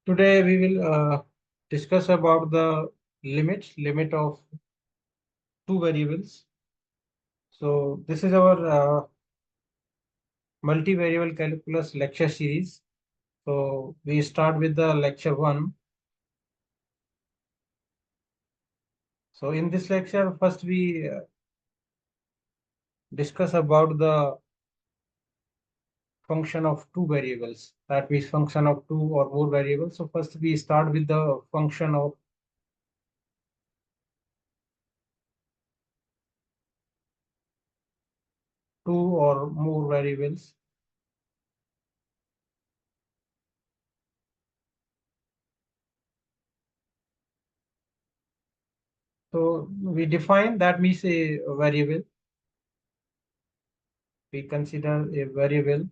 Today we will discuss about the limit of two variables. So this is our multivariable calculus lecture series. So we start with the lecture 1. So in this lecture, first we discuss about the function of two variables. That means function of two or more variables. So first we start with the function of two or more variables. So we define that means a variable. We consider a variable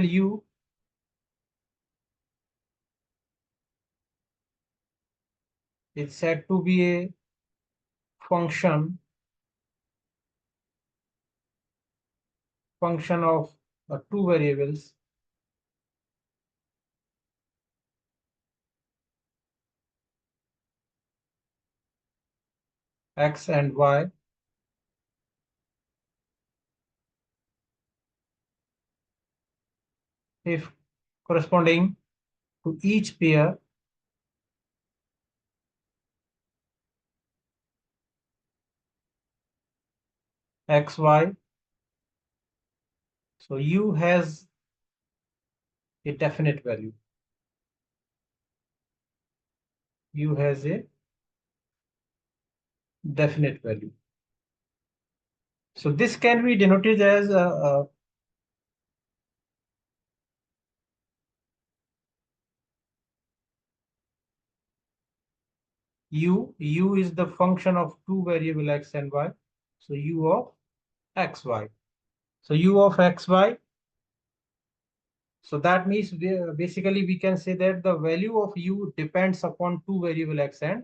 u is said to be a function of two variables x and y if corresponding to each pair x y. So u has a definite value. U has a definite value. So this can be denoted as u is the function of two variable x and y. So u of xy. So u of xy. So that means basically we can say that the value of u depends upon two variable x and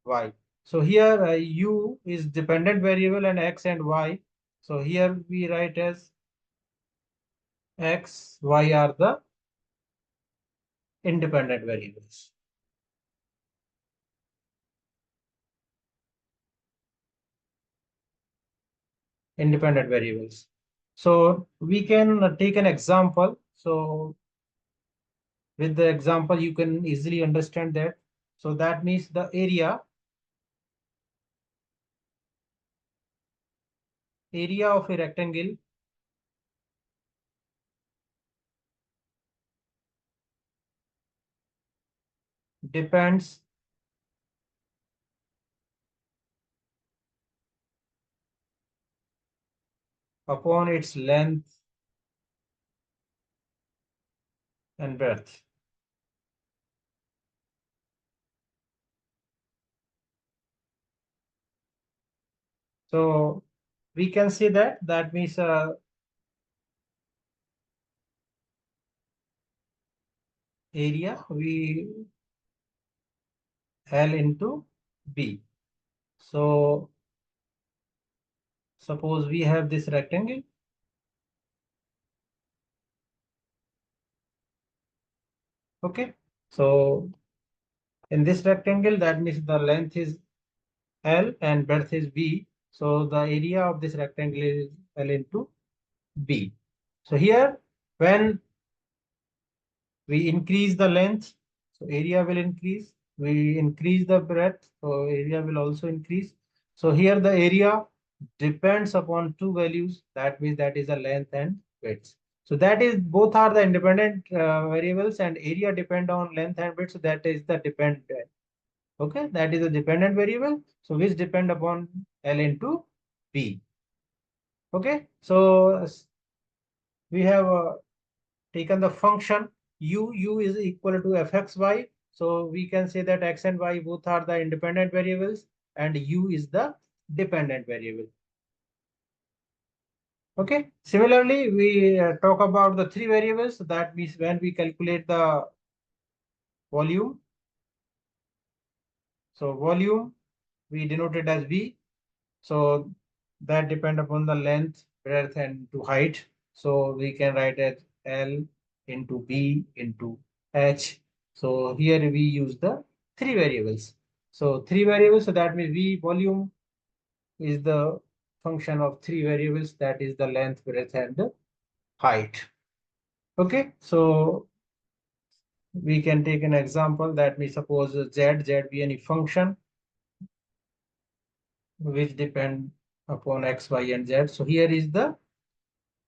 y. So here u is dependent variable and x and y. So here we write as x, y are the independent variables. Independent variables. So we can take an example. So with the example, you can easily understand that. So that means the area of a rectangle depends upon its length and breadth. So we can say that that means area we L into B. So suppose we have this rectangle. Okay. So in this rectangle, that means the length is L and breadth is B. So the area of this rectangle is L into B. So here, when we increase the length, so area will increase. We increase the breadth, so area will also increase. So here the area depends upon two values. That means that is the length and width. So that is both are the independent variables, and area depend on length and width. So that is the dependent. Okay, that is a dependent variable. So which depend upon L into B. Okay, so we have taken the function u is equal to fxy. So we can say that x and y both are the independent variables and u is the dependent variable. Okay. Similarly, we talk about the three variables. So that means when we calculate the volume. So volume we denote it as v. So that depend upon the length, breadth, and to height. So we can write it L into B into H. So here we use the three variables. So three variables, so that means V volume is the function of three variables, that is the length, breadth, and the height. Okay, so we can take an example that we suppose z be any function which depend upon x, y, and z. So here is the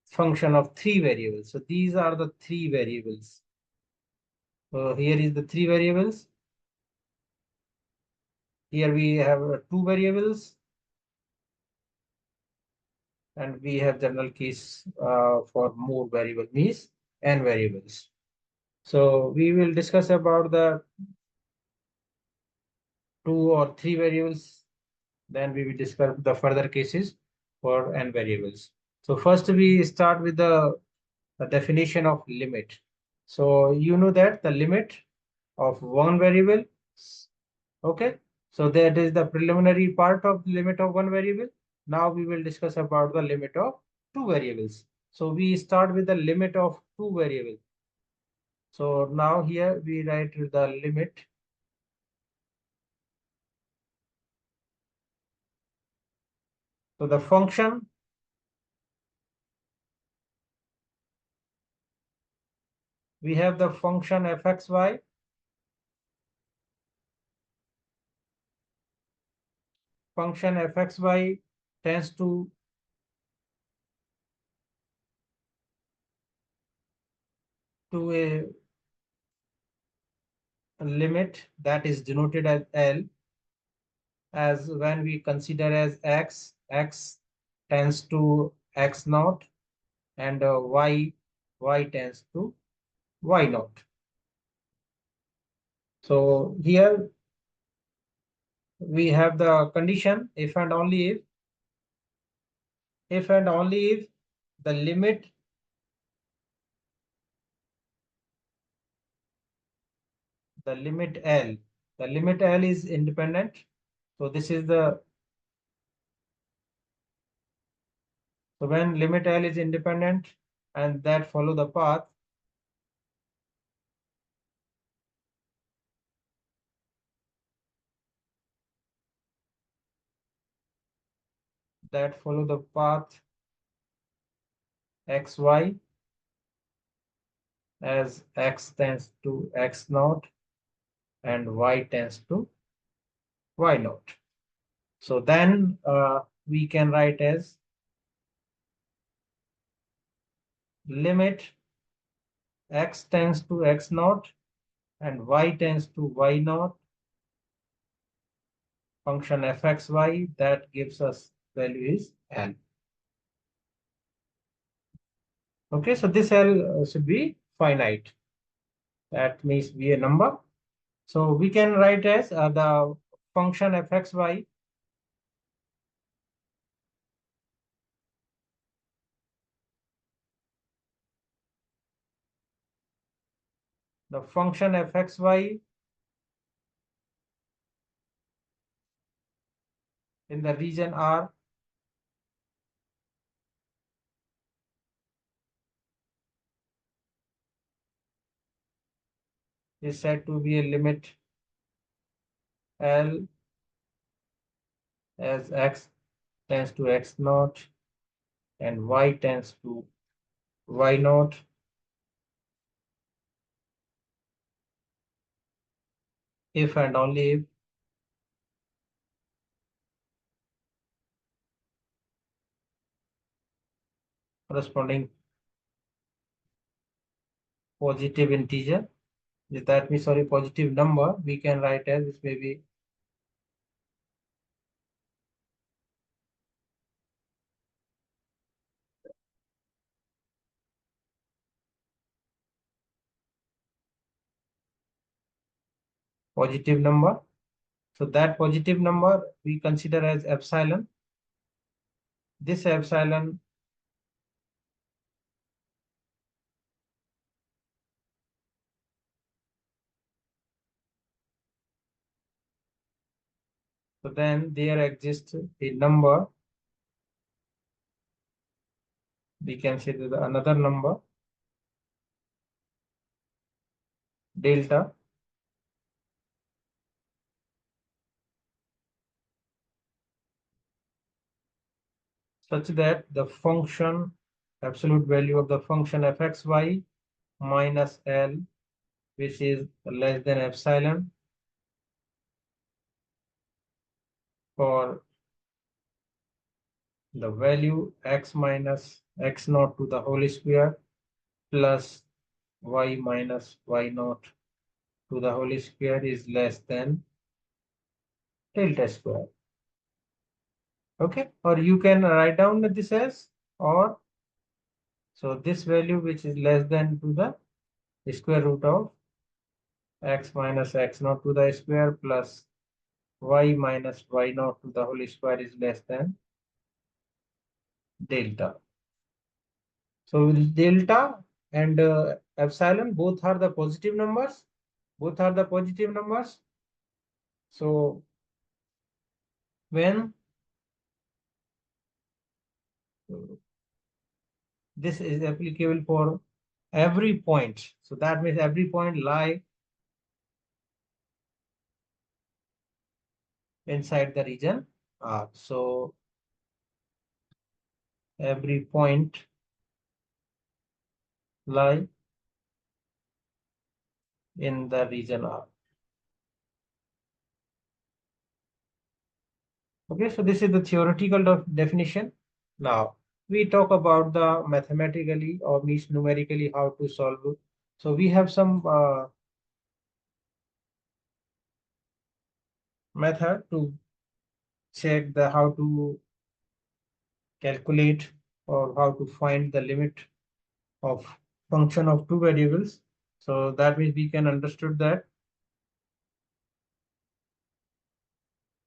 function of three variables. So these are the three variables. So here is the three variables. Here we have two variables, and we have general case for more variable means n variables. So we will discuss about the two or three variables. Then we will discuss the further cases for n variables. So first we start with the definition of limit. So you know that the limit of one variable, okay? So that is the preliminary part of the limit of one variable. Now we will discuss about the limit of two variables. So we start with the limit of two variables. So now here we write the limit. So the function, we have the function fxy. Function fxy tends to a limit that is denoted as L, as when we consider as x tends to x naught, and y tends to y naught. So here we have the condition if and only if and only if the limit L, the limit L is independent. So this is the, so when limit L is independent and that follow the path, that follow the path xy, as x tends to x naught and y tends to y naught. So then we can write as limit x tends to x naught and y tends to y naught, function fxy, that gives us value is L. Okay, so this L should be finite. That means be a number. So we can write as the function fxy, the function fxy in the region R is said to be a limit L as x tends to x naught and y tends to y naught, if and only if corresponding positive integer, that means, sorry, positive number, we can write as this may be positive number. So that positive number we consider as epsilon. This epsilon, so then there exists a number, we can say that another number delta such that the function absolute value of the function fxy minus L, which is less than epsilon, for the value x minus x naught to the whole square plus y minus y naught to the whole square is less than delta square. Okay, or you can write down this as, or so this value which is less than to the square root of x minus x naught to the square plus y minus y naught to the whole square is less than delta. So delta and epsilon both are the positive numbers. Both are the positive numbers. So when this is applicable for every point, so that means every point lie inside the region R. So every point lie in the region R. Okay, so this is the theoretical definition. Now we talk about the mathematically or means numerically how to solve it. So we have some method to check the how to calculate or how to find the limit of function of two variables. So that means we can understood that.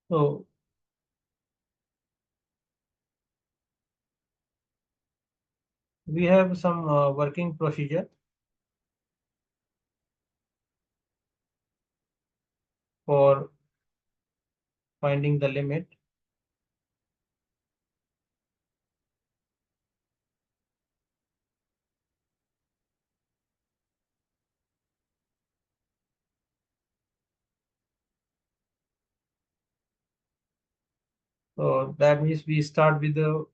So we have some working procedure for finding the limit. So that means we start with the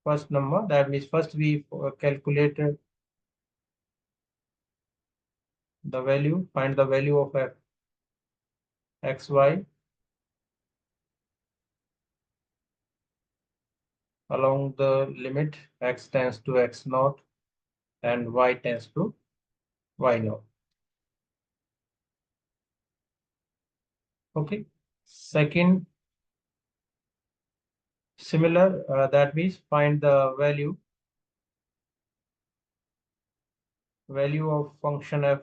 first number. That means first we calculate the value, find the value of x, y along the limit x tends to x naught and y tends to y naught. Okay. Second, similar, that means find the value of function f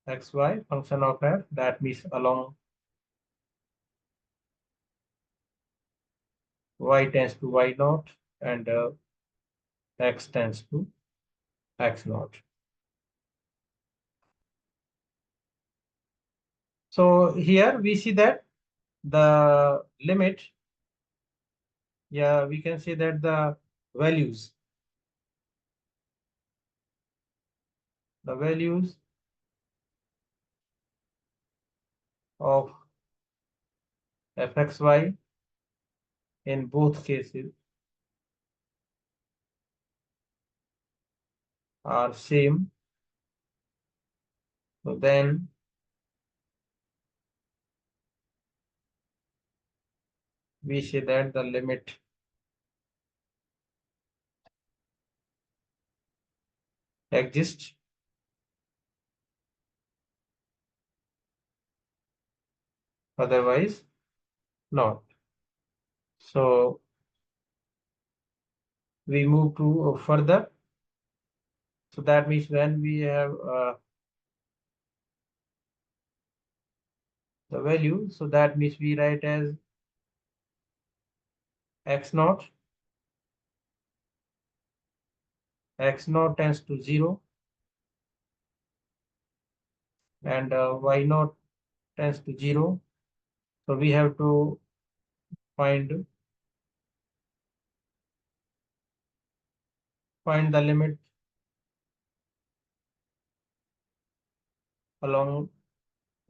x y, function of f, that means along y tends to y naught and x tends to x naught. So here we see that the limit, yeah, we can say that the values of fxy in both cases are same. So then we say that the limit exists. Otherwise not. So we move to further. So that means when we have the value, so that means we write as x naught tends to 0 and y naught tends to 0. So we have to find the limit along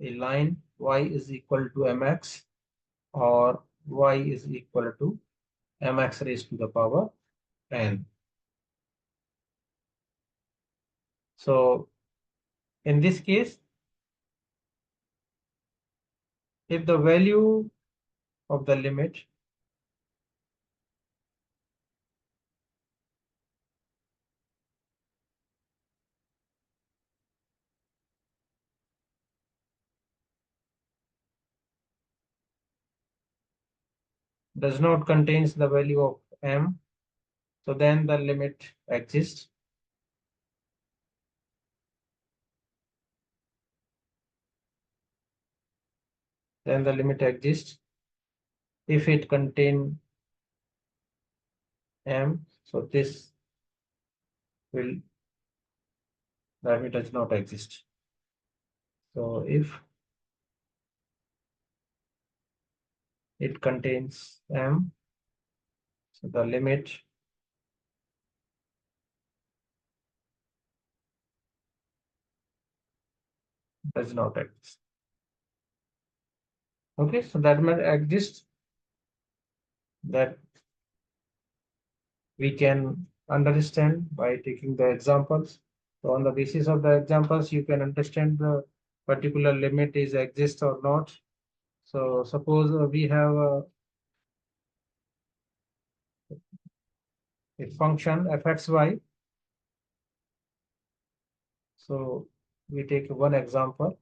a line y is equal to mx or y is equal to mx raised to the power n. So in this case, if the value of the limit does not contains the value of m, so then the limit exists. Then the limit exists if it contain m, so this will, the limit does not exist. So if it contains m, so the limit does not exist. Okay, so that might exist, that we can understand by taking the examples. So on the basis of the examples, you can understand the particular limit is exist or not. So suppose we have a function fxy. So we take one example.